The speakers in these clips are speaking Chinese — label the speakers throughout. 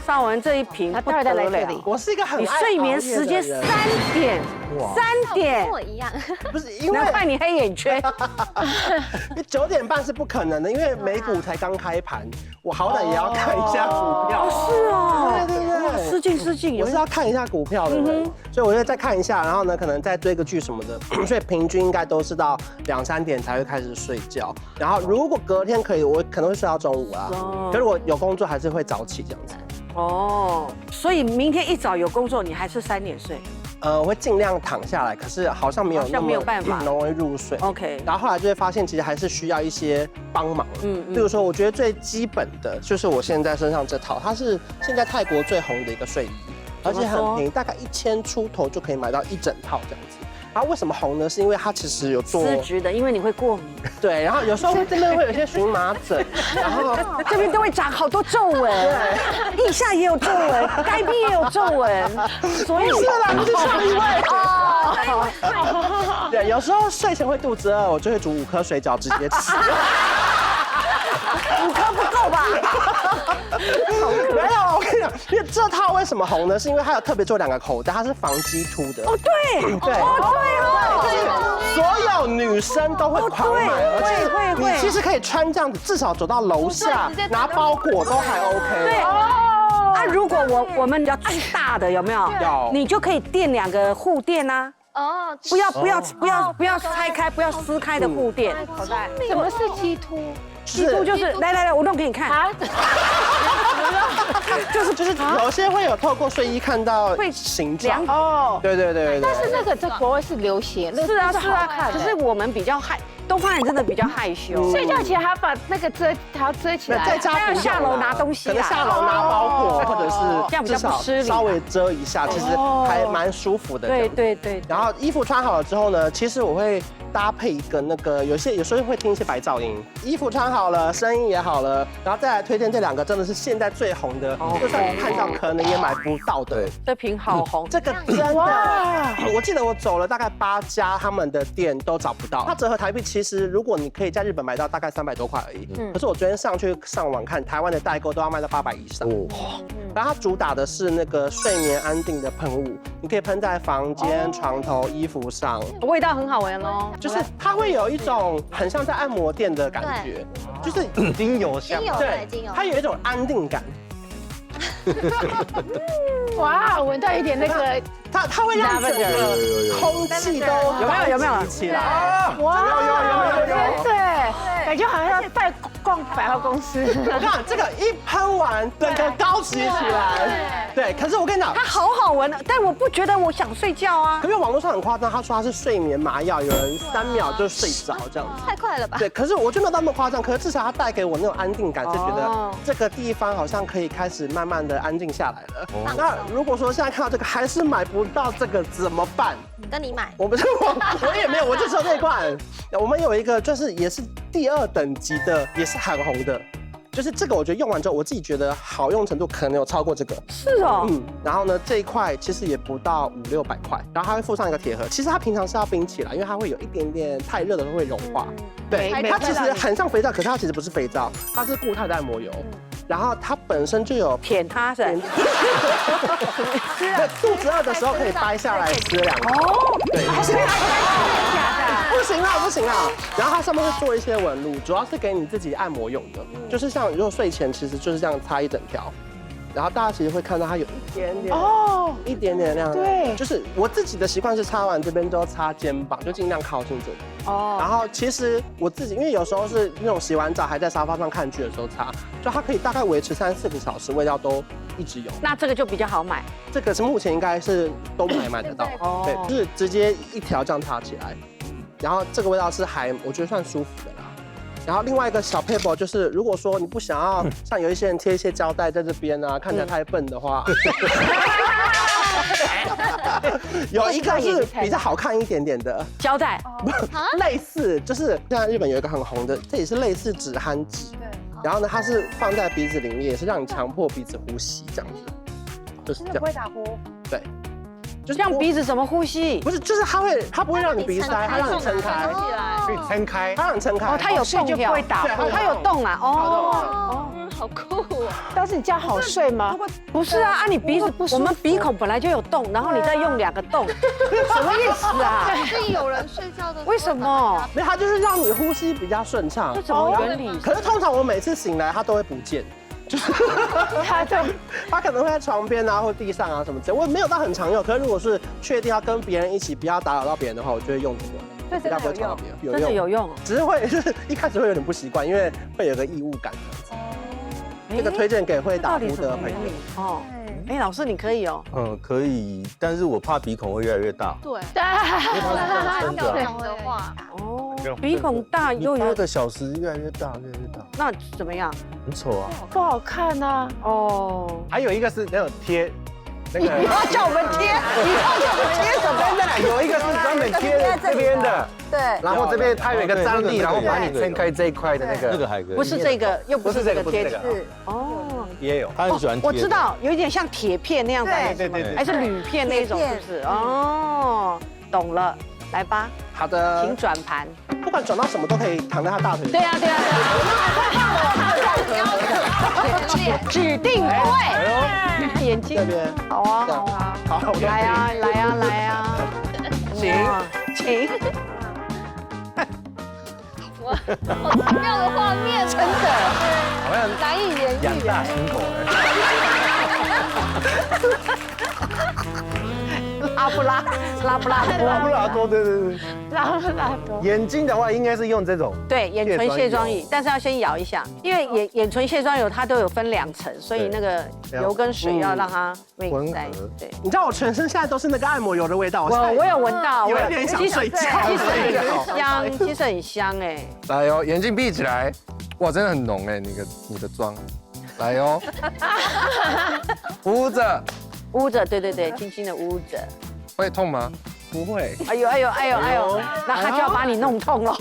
Speaker 1: 邵文这一瓶不得了，
Speaker 2: 我是一个很
Speaker 1: 你睡眠时间3点，3点，
Speaker 3: 跟我一样。
Speaker 2: 不是因为
Speaker 1: 难怪你黑眼圈。
Speaker 2: 9点半是不可能的，因为美股才刚开盘，我好歹也要看一下股票。
Speaker 1: 是哦，
Speaker 2: 对对对，
Speaker 1: 失敬失敬，
Speaker 2: 我是要看一下股票的人，所以我就再看一下，然后呢，可能再追个剧什么的，所以平均应该都是到2、3点才会开始睡觉。然后如果隔天可以，我可能会睡到中午啦。可是我有工作还是会早起这样子。
Speaker 1: 哦，所以明天一早有工作，你还是3点睡？
Speaker 2: 我会尽量躺下来，可是好像没有那么
Speaker 1: 没有办法
Speaker 2: 容易入睡。
Speaker 1: OK，
Speaker 2: 然后后来就会发现，其实还是需要一些帮忙。比如说，我觉得最基本的就是我现在身上这套，它是现在泰国最红的一个睡衣，而且很便宜，大概1000出头就可以买到一整套这样子。然后为什么红呢？是因为它其实有做
Speaker 1: 丝质的，因为你会过敏。
Speaker 2: 对，然后有时候这边会有一些荨麻疹，然后
Speaker 1: 这边都会长好多皱纹，腋下也有皱纹，该边也有皱纹，所以
Speaker 2: 是啦，你是下一位哦。对，有时候睡前会肚子饿，我就会煮5颗水饺直接吃。
Speaker 1: 5颗不够吧？
Speaker 2: 没有，我跟你讲，因为这套为什么红呢？是因为它有特别做2个口袋，它是防激凸的。
Speaker 1: 哦，对，
Speaker 2: 对，所有女生都会狂买，而且你其实可以穿这样子，至少走到楼下拿包裹都还 OK。
Speaker 1: 对。啊，如果我们要最大的有没有？
Speaker 2: 有，
Speaker 1: 你就可以垫2个护垫啊。
Speaker 3: 哦，
Speaker 1: 不要拆开，不要撕开的护垫。
Speaker 3: 口袋。什么是鸡突？
Speaker 1: 鸡突就是来，我弄给你看。
Speaker 2: 就是有些会有透过睡衣看到形状。哦，对。
Speaker 4: 但是那个在国外是流行，
Speaker 1: 是啊。可是我们比较东方人真的比较害羞，
Speaker 4: 睡觉前还要把那个还要遮起来，
Speaker 2: 在家
Speaker 1: 要下楼拿东西，
Speaker 2: 可能下楼拿包裹，或者是
Speaker 1: 这样比较不失礼，
Speaker 2: 稍微遮一下，其实还蛮舒服的。
Speaker 1: 对。
Speaker 2: 然后衣服穿好了之后呢，其实我会搭配一个那个有时候会听一些白噪音。衣服穿好了，声音也好了，然后再来推荐这2个，真的是现在最红的，就算你看到可能也买不到的。
Speaker 1: 这瓶好红，
Speaker 2: 这个真的，我记得我走了大概8家他们的店都找不到。它折合台币，其实如果你可以在日本买到，大概300多块而已。可是我昨天上网看，台湾的代购都要卖到800以上。然后它主打的是那个睡眠安定的喷雾，你可以喷在房间、床头、衣服上，
Speaker 3: 味道很好闻哦。
Speaker 2: 就是它会有一种很像在按摩店的感觉，就是
Speaker 5: 精油香，
Speaker 2: 对，它有一种安定感。
Speaker 4: 哇，闻到一点那个，
Speaker 2: 它会让整个空气都
Speaker 1: 有没有
Speaker 2: 起来？
Speaker 4: 哇，有，对，感觉好像在逛百货公司。
Speaker 2: 我看这个一喷完，整个高级起来。对，可是我跟你讲，
Speaker 1: 它好闻的，但我不觉得我想睡觉啊。
Speaker 2: 因为网络上很夸张，他说它是睡眠麻药，有人3秒就睡着这样子。
Speaker 3: 太快了吧？
Speaker 2: 对，可是我就没有那么夸张，可是至少它带给我那种安定感，就觉得这个地方好像可以开始慢慢的安静下来了。那如果说现在看到这个还是买不到这个怎么办？
Speaker 3: 跟你买。
Speaker 2: 我也没有，我就只有这一罐。我们有一个就是也是第2等级的，也是很红的。就是这个，我觉得用完之后，我自己觉得好用程度可能有超过这个。
Speaker 1: 是哦。
Speaker 2: 然后呢，这一块其实也不到500-600块，然后它会附上一个铁盒。其实它平常是要冰起来，因为它会有一点点太热的会融化。对，它其实很像肥皂，可是它其实不是肥皂，它是固态的按摩油。然后它本身就有
Speaker 1: 舔它是。
Speaker 2: 肚子饿的时候可以掰下来吃2个。哦。对。不行啦。然后它上面会做一些纹路，主要是给你自己按摩用的，就是像如果睡前其实就是这样擦一整条，然后大家其实会看到它有一点点一点点那样。对，就是我自己的习惯是擦完这边都擦肩膀，就尽量靠近这里。然后其实我自己因为有时候是那种洗完澡还在沙发上看剧的时候擦，就它可以大概维持3-4个小时，味道都一直有。
Speaker 1: 那这个就比较好买，
Speaker 2: 这个是目前应该是都买得到。对，就是直接一条这样擦起来。然后这个味道是我觉得算舒服的啦。然后另外一个小撇步就是，如果说你不想要像有一些人贴一些胶带在这边啊，看起来太笨的话，有一个是比较好看一点点的
Speaker 1: 胶带，
Speaker 2: 类似就是现在日本有一个很红的，这也是类似止鼾纸。对。然后呢，它是放在鼻子里面，也是让你强迫鼻子呼吸这样子，就是这样。
Speaker 4: 不会打呼。
Speaker 2: 对。
Speaker 1: 就是让鼻子怎么呼吸？
Speaker 2: 不是，就是它不会让你鼻塞，它让你撑开，
Speaker 5: 可以撑开，
Speaker 2: 它让你撑开。
Speaker 1: 哦，它有洞，
Speaker 4: 就不会打呼，
Speaker 1: 它有洞啊。哦。
Speaker 3: 好酷哦！
Speaker 4: 但是你这样好睡吗？
Speaker 1: 不是啊，你鼻子
Speaker 4: 不舒服
Speaker 1: 我们鼻孔本来就有洞，然后你再用2个洞，什么意思啊？
Speaker 3: 是有人睡觉的，
Speaker 1: 为什么？
Speaker 2: 没有，它就是让你呼吸比较顺畅
Speaker 1: 这。怎么原理？
Speaker 2: 可是通常我每次醒来，它都会不见，就是它可能会在床边啊或地上啊什么之类。我没有到很常用，可是如果是确定要跟别人一起，不要打扰到别人的话，我就会用这个。比较不会吵到别人，
Speaker 1: 真的有用。
Speaker 2: 只是会就是一开始会有点不习惯，因为会有个异物感。这个推荐给会打呼的朋友。
Speaker 1: 哦，哎，老师你可以哦。
Speaker 5: 可以，但是我怕鼻孔会越来越大。
Speaker 3: 对，
Speaker 5: 因为它是真的。
Speaker 3: 的话，
Speaker 1: 哦，鼻孔大又有
Speaker 5: 8个小时越来越大，越来越大，
Speaker 1: 那怎么样？
Speaker 5: 很丑啊。
Speaker 4: 不好看啊。
Speaker 1: 哦，
Speaker 6: 还有一个是那种贴，那个
Speaker 1: 你要叫我们贴，你要叫我们贴什么？
Speaker 6: 真的有一个是专门贴这边的，
Speaker 1: 对，
Speaker 6: 然后这边它有一个张力，
Speaker 5: 那个
Speaker 6: 然后把你撑开这一块的那个，
Speaker 5: 那个还可以。
Speaker 1: 不是这个，又不是这个贴纸
Speaker 6: 不是这个。
Speaker 1: 哦，
Speaker 6: 也有。
Speaker 5: 他很喜欢贴。
Speaker 1: 我知道，有一点像铁片那样子，
Speaker 6: 对
Speaker 1: 还是铝片那一种，是不是？哦，懂了，来吧，
Speaker 2: 好的，
Speaker 1: 请转盘。
Speaker 2: 不管转到什么都可以躺在他大腿上。
Speaker 1: 对啊，对啊，指定对，眼睛
Speaker 2: 这边
Speaker 1: 好啊，好啊，
Speaker 2: 好，
Speaker 1: 来啊，来啊，来啊，请，
Speaker 3: 哇，好奇妙的画面，真的
Speaker 6: 好像
Speaker 3: 难以言
Speaker 6: 养
Speaker 3: 喻。
Speaker 6: 大型狗
Speaker 1: 阿布拉
Speaker 6: 多，对，
Speaker 4: 拉多。
Speaker 6: 眼睛的话应该是用这种，
Speaker 1: 对，眼唇卸妆液，但是要先摇一下，因为眼唇卸妆油它都有分2层，所以那个油跟水要让它mix在。对，
Speaker 2: 你知道我全身现在都是那个按摩油的味道，
Speaker 1: 我有闻到，
Speaker 2: 有一点想睡觉，
Speaker 1: 其实很香，其实很香哎。
Speaker 7: 来哦，眼睛闭起来，哇，真的很浓哎，你的妆，来哦，捂着，
Speaker 1: 捂着，对，轻轻的捂着。
Speaker 7: 会痛吗？
Speaker 2: 不会。
Speaker 1: 哎呦，那他就要把你弄痛了。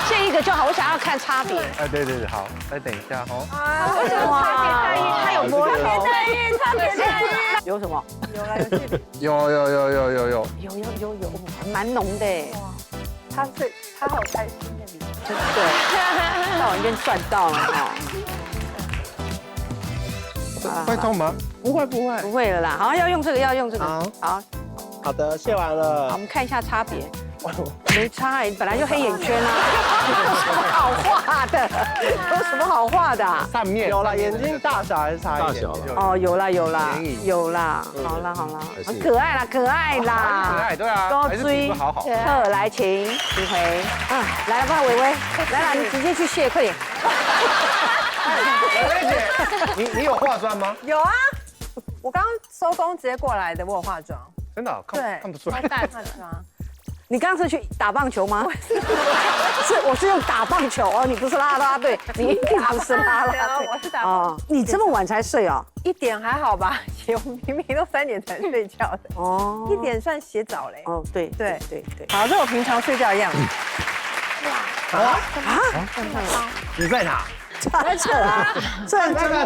Speaker 1: 卸一个就好，我想要看差别。
Speaker 6: 哎，对，好，再等一下哦。
Speaker 1: 为什么差别待遇？他有摸了。差别待遇。有什么？
Speaker 7: 有，
Speaker 1: 有，蛮浓的哎。
Speaker 4: 他好开心的你。
Speaker 1: 对，到我这边赚到了哈。
Speaker 7: 会痛吗？
Speaker 2: 不会。
Speaker 1: 不会了啦，好，要用这个。好，
Speaker 2: 好的，卸完
Speaker 1: 好，
Speaker 2: 了
Speaker 1: 我。们看一下差别。没差哎，本来就黑眼圈啊，有什么好画的？有什么好画的？
Speaker 6: 上面
Speaker 2: 有了，眼睛大小还是差一点。
Speaker 5: 大小了。
Speaker 1: 哦，有啦，
Speaker 6: 便宜
Speaker 1: 有啦，好啦，
Speaker 5: 还是
Speaker 1: 很可爱啦，可爱啦，
Speaker 6: 可爱，对啊，
Speaker 1: 高
Speaker 6: 还是皮肤好。
Speaker 1: 特来，请回来了吧，伟伟，来啦，你直接去卸，快点。
Speaker 6: 薇姐，你有化妆吗？
Speaker 8: 有啊，我刚刚收工直接过来的，我有化妆。
Speaker 6: 真的
Speaker 8: 对
Speaker 6: 看不出来。
Speaker 8: 化妆。
Speaker 1: 你刚刚是去打棒球吗？我是用打棒球哦，你不是啦啦队，你一定不是啦啦队。
Speaker 8: 我是打
Speaker 1: 哦，你这么晚才睡哦？
Speaker 8: 1点还好吧？我明明都3点才睡觉的。
Speaker 1: 哦
Speaker 8: 1点算洗澡嘞。
Speaker 1: 哦，对。
Speaker 8: 好，这我平常睡觉的样子。
Speaker 6: 你在哪？
Speaker 1: 在扯啊，这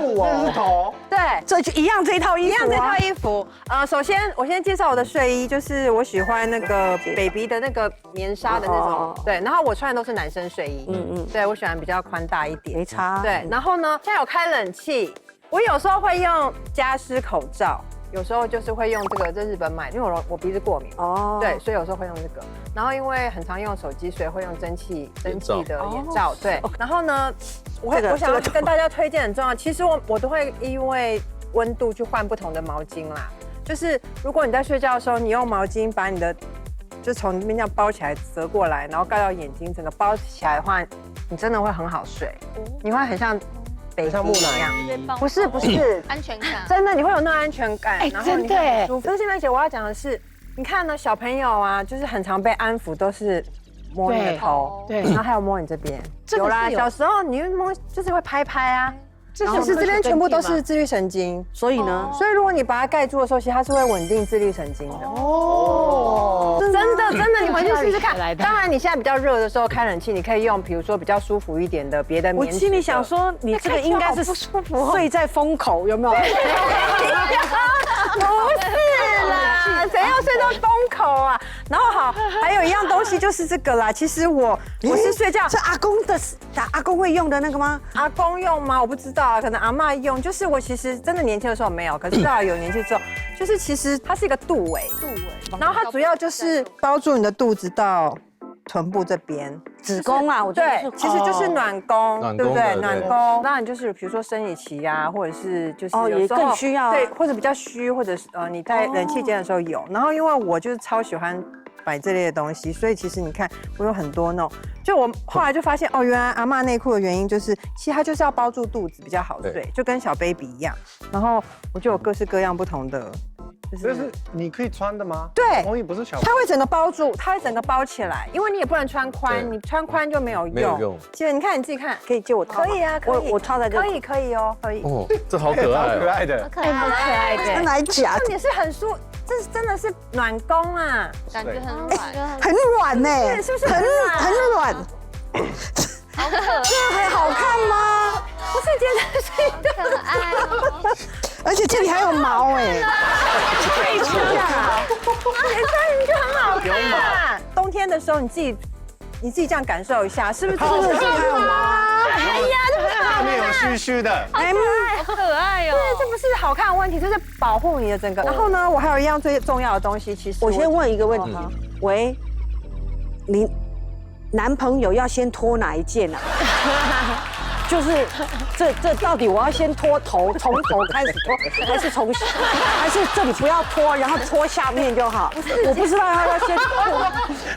Speaker 2: 我头。
Speaker 8: 对，
Speaker 1: 这就一样这套衣服，
Speaker 8: 这套衣服。首先我先介绍我的睡衣，就是我喜欢那个 baby 的那个棉纱的那种。对，然后我穿的都是男生睡衣。对我喜欢比较宽大一点。
Speaker 1: 没差。
Speaker 8: 对，然后呢，现在有开冷气，我有时候会用加湿口罩。有时候就是会用这个，在日本买，因为我鼻子过敏。哦。对，所以有时候会用这个。然后因为很常用手机，所以会用蒸汽的眼罩。对。然后呢，我想要跟大家推荐很重要，其实我都会因为温度去换不同的毛巾啦。就是如果你在睡觉的时候，你用毛巾把你的就从那边这样包起来折过来，然后盖到眼睛，整个包起来的话，你真的会很好睡，你会很像。像木乃伊一样，不是，
Speaker 3: 安全感，
Speaker 8: 真的你会有那种安全感，然后
Speaker 4: 真的哎。
Speaker 8: 可是现在姐我要讲的是，你看呢，小朋友啊，就是很常被安抚，都是摸你的头，对，然后还有摸你这边，有啦，小时候你会摸，就是会拍啊。就是这边全部都是自律神经，
Speaker 1: 所以呢，
Speaker 8: 所以如果你把它盖住的时候，其实它是会稳定自律神经的。哦，真的，你回去试试看。当然，你现在比较热的时候开冷气，你可以用比如说比较舒服一点的别的棉质的。
Speaker 1: 我心里想说，你这个应该是睡在风口，有没有？不是
Speaker 8: 啦，谁要睡到风口啊？然后好，还有一样东西就是这个啦。其实我是睡觉，
Speaker 1: 是阿公会用的那个吗？
Speaker 8: 阿公用吗？我不知道啊，可能阿嬷用。就是我其实真的年轻的时候没有，可是到了有年纪之后，就是其实它是一个肚围，然后它主要就是包住你的肚子到臀部这边。
Speaker 1: 子宫啊，我觉得
Speaker 8: 对，其实就是暖宫，对不对？暖
Speaker 5: 对
Speaker 8: 宫，当然就是比如说生理期啊，或者是就是
Speaker 1: 也更需要
Speaker 8: 对，或者比较虚，或者是你在冷气间的时候有。然后因为我就是超喜欢买这类的东西，所以其实你看我有很多那种，就我后来就发现哦，原来阿嬷内裤的原因就是，其实它就是要包住肚子比较好睡，就跟小 baby 一样。然后我就有各式各样不同的。
Speaker 6: 这是你可以穿的吗？
Speaker 8: 对，
Speaker 6: 红衣不是小，
Speaker 8: 它会整个包住，它会整个包起来，因为你也不能穿宽，你穿宽就没有用。
Speaker 5: 没有用。
Speaker 8: 其实你看你自己看，
Speaker 1: 可以借我套吗？
Speaker 8: 可以啊，可以，
Speaker 1: 我套在这，
Speaker 8: 可以哦，可以。
Speaker 5: 哦，这好可爱，
Speaker 6: 可爱的，
Speaker 3: 可爱的，
Speaker 1: 真的假
Speaker 8: 重点是很舒，这真的是暖宫啊，
Speaker 3: 感觉很软，
Speaker 1: 很软呢，
Speaker 8: 是不是
Speaker 1: 很软？
Speaker 3: 好可爱，
Speaker 1: 这还好看吗？
Speaker 8: 不是觉得是
Speaker 3: 可爱哦。
Speaker 1: 而且这里还有毛哎，
Speaker 8: 可以这样，你就很好看。冬天的时候你自己这样感受一下，是不是？
Speaker 1: 这里还有毛。
Speaker 8: 哎呀，
Speaker 6: 下面有须须的，
Speaker 3: 好可爱哦！
Speaker 8: 对，这不是好看的问题，这是保护你的整个。然后呢，我还有一样最重要的东西，其实
Speaker 1: 我先问一个问题，喂，你男朋友要先脱哪一件啊？就是这到底我要先脱头，从头开始脱，还是这里不要脱，然后脱下面就好？我不知道他要先脱，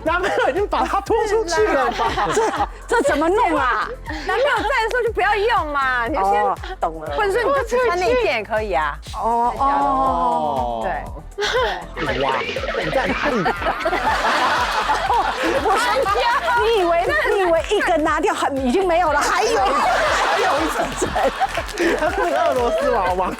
Speaker 2: 男朋友已经把它拖出去了吧？
Speaker 1: 这怎么弄啊？
Speaker 8: 男朋友在的时候就不要用嘛，你就先
Speaker 1: 懂了。
Speaker 8: 或者说你就只穿那一件也可以啊。对。
Speaker 2: 哇，你在哪里？
Speaker 1: 你以为一根拿掉已经没有了，还有一层。
Speaker 2: 它是俄罗斯娃娃。